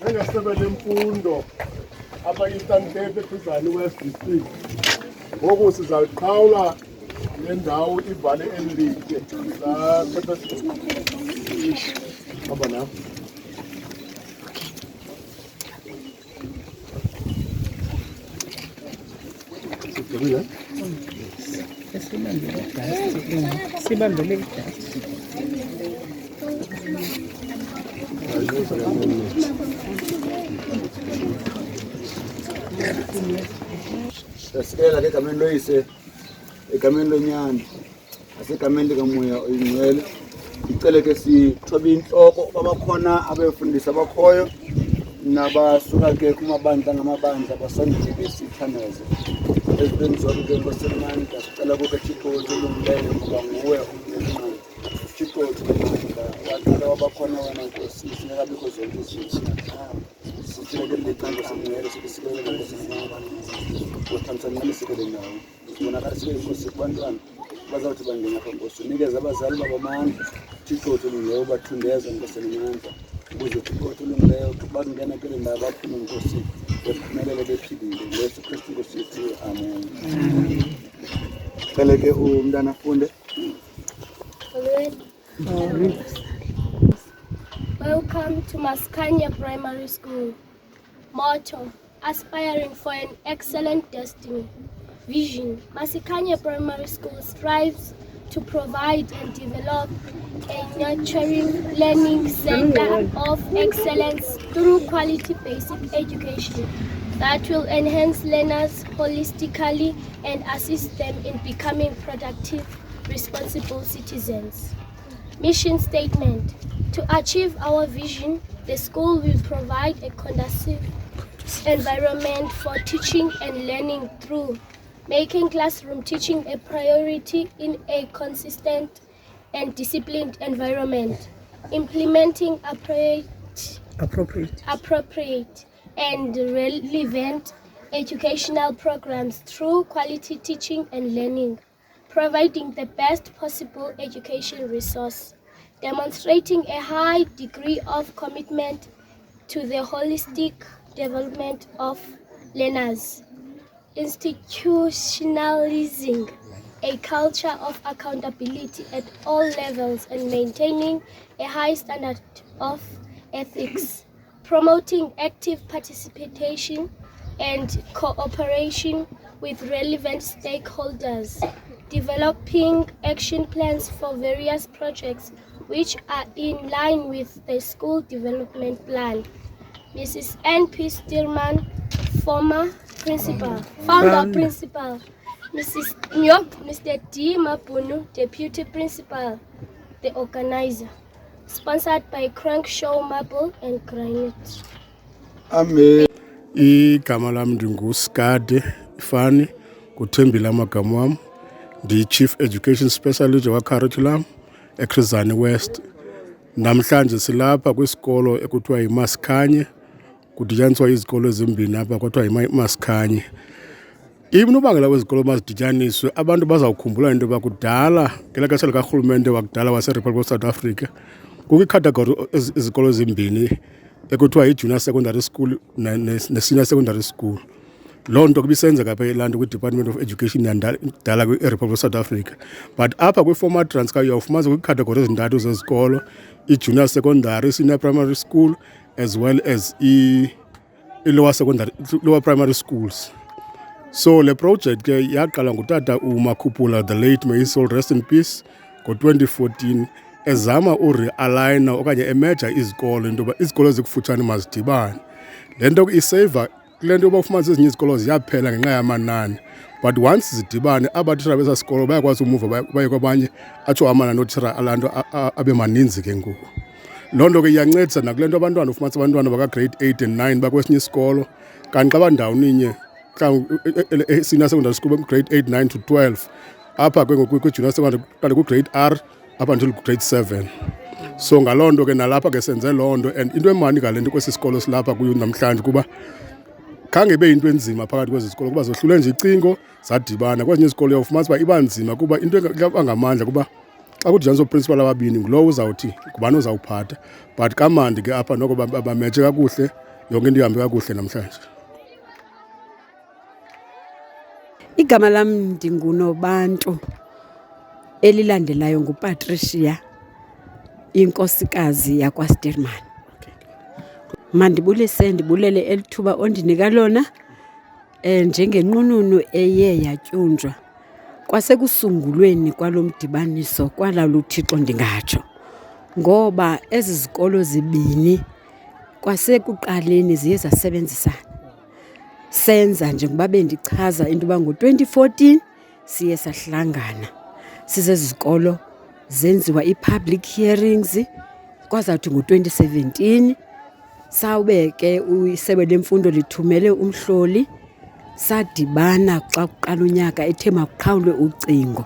engasebe lemfundo apha Eastern Cape ekhuzani West District. Ngoku sizaqhawula le ndawo ivale elide la hamba nawo. Sibambele Sikela ke egameni loyise, egameni lonyana, asegameni likamoya oyingcwele. Icele ke sithobe inhloko babakhona abefundisa abakhoyo nabasuka ke kumabandla ngamabandla basondile besithandaze. Ezibeni zonke ngosemandla sicela kuke Thixo olungileyo ngoba nguwe umnqambi. Thixo olungileyo waqala wabakhona wena Nkosi singabikho zonke izinto. Sicela ke lecala singcwele sibisikele ngokusesikweni. Uthamsanqane sikele nawo. Ubonakala sibe Nkosi kubantwana bazawuthi bangena apha Nkosi. Unikeze abazali babo amandla. Thixo olungileyo ubathundeze Nkosi namandla. Ukuze Thixo olungileyo bangena kule ndawo baphume Nkosi. Bephumelele bephilile Yesu Kristu Nkosi yethu. Amen. Cele ke umntana afunde. Welcome to Masikhanye Primary School. Motto: aspiring for an excellent destiny. Vision: Masikhanye Primary School strives to provide and develop a nurturing learning center of excellence through quality basic education that will enhance learners holistically and assist them in becoming productive, responsible citizens. Mission statement: to achieve our vision, the school will provide a conducive environment for teaching and learning through making classroom teaching a priority in a consistent and disciplined environment, implementing appropriate and relevant educational programs through quality teaching and learning, providing the best possible education resource, demonstrating a high degree of commitment to the holistic development of learners, institutionalizing a culture of accountability at all levels and maintaining a high standard of ethics, promoting active participation and cooperation with relevant stakeholders, developing action plans for various projects which are in line with the school development plan. Mrs. N.P. Stillman, founder principal. Mrs. Nyok, Mr. D. Mapunu, deputy principal, the organizer. Sponsored by Crank Show Marble and Granite. Amen. Igama lami ndinguSkade Fani, kuthembile amagama wami. Ndi-Chief Education Specialist wa-Curriculum eKhrizani West. Namhlanje silapha kwisikolo ekuthiwa iMasikhanye, kudityaniswa izikolo ezimbini apha kuthiwa iMasikhanye. Unobangela wezikolo mazidityaniswe, abantu bazawukhumbula into yoba kudala ngela xesha likarhulumente wakudala waseRepublic of South Africa kukho iikhategori izikolo ezimbini ekuthiwa yi-Junior Secondary School ne-Senior Secondary School. Loo nto ibisenzeka pha eLondon kwi-Department of Education yandala kwi-Republic of South Africa. But apha kwi-format transfer uyawufumanisa kwiikhategori ezintathu zezikolo, i-Junior Secondary, Senior Primary School as well as lower primary schools. So le project ke yaqala ngutata uMakhuphula, the late, may his soul rest in peace, ngo-2014 ezama urealigna okanye emeja izikolo into yoba izikolo ezikufutshane mazidibane. Le nto iseva kule nto yoba ufumanisa ezinye izikolo ziyaphela ngenxa yamanani, but once zidibane abatitshala besaa sikolo bayakwazi umuva baye kwabanye atsho amana notitshala alanto abe maninzi ke ngoku. Loo nto ke iyancedisa nakule nto abantwana ufumanisa abantwana baka-grade 8 and 9 bakwesinye isikolo, kanti xa bandawuninye senior secondary school grade 8, 9 to 12 apha ke ngoku kwi-junior secondary qale ku-grade R up until grade 7. So ngaloo nto ke nalapha ke senze loo nto, and into emandi ngale nto kwesi sikolo silapha kuyo namhlanje kuba khange ibe yinto enzima phakathi kwezi zikolo kuba zohlule nje icingo zadibana. Kwezinye izikolo uyawufumanisa uba iba nzima kuba into engamandla kuba xa kudityaniswa oprinsipal ababini ngulowo uzawuthi ngubani ozawuphatha, but kamandi ke apha noko bametshe kakuhle yonke into ihambe kakuhle namhlanje. Igama lam ndinguNobantu, elilandelayo nguPatricia, inkosikazi yakwaStirman. Mandibulise ndibulele elithuba ondinika lona njengenqununu eye yatyunjwa kwasekusungulweni kwalo mdibaniso kwalalo uThixo ndingatsho, ngoba ezi zikolo zibini kwasekuqaleni ziye zasebenzisana. Senza njengoba bendichaza into yoba ngo-2014 siye sahlangana sizezi zikolo, zenziwa ii-public hearings, kwazawuthi ngo-2017 sawube ke isebe lemfundo lithumele umhloli, sadibana xa kuqala unyaka ethe makuqhawulwe ucingo.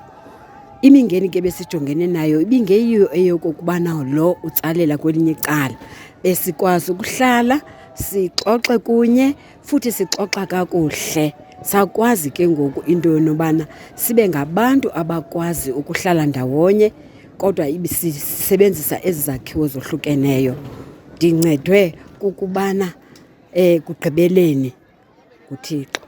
Imingeni ke besijongene nayo ibingeyiyo eyokokubana lo utsalela kwelinye icala. Besikwazi ukuhlala sixoxe kunye futhi sixoxa kakuhle. Sakwazi ke ngoku into yonobana sibe ngabantu abakwazi ukuhlala ndawonye, kodwa sisebenzisa ezi zakhiwo zohlukeneyo. Ndincedwe kukubana kugqibeleni nguThixo.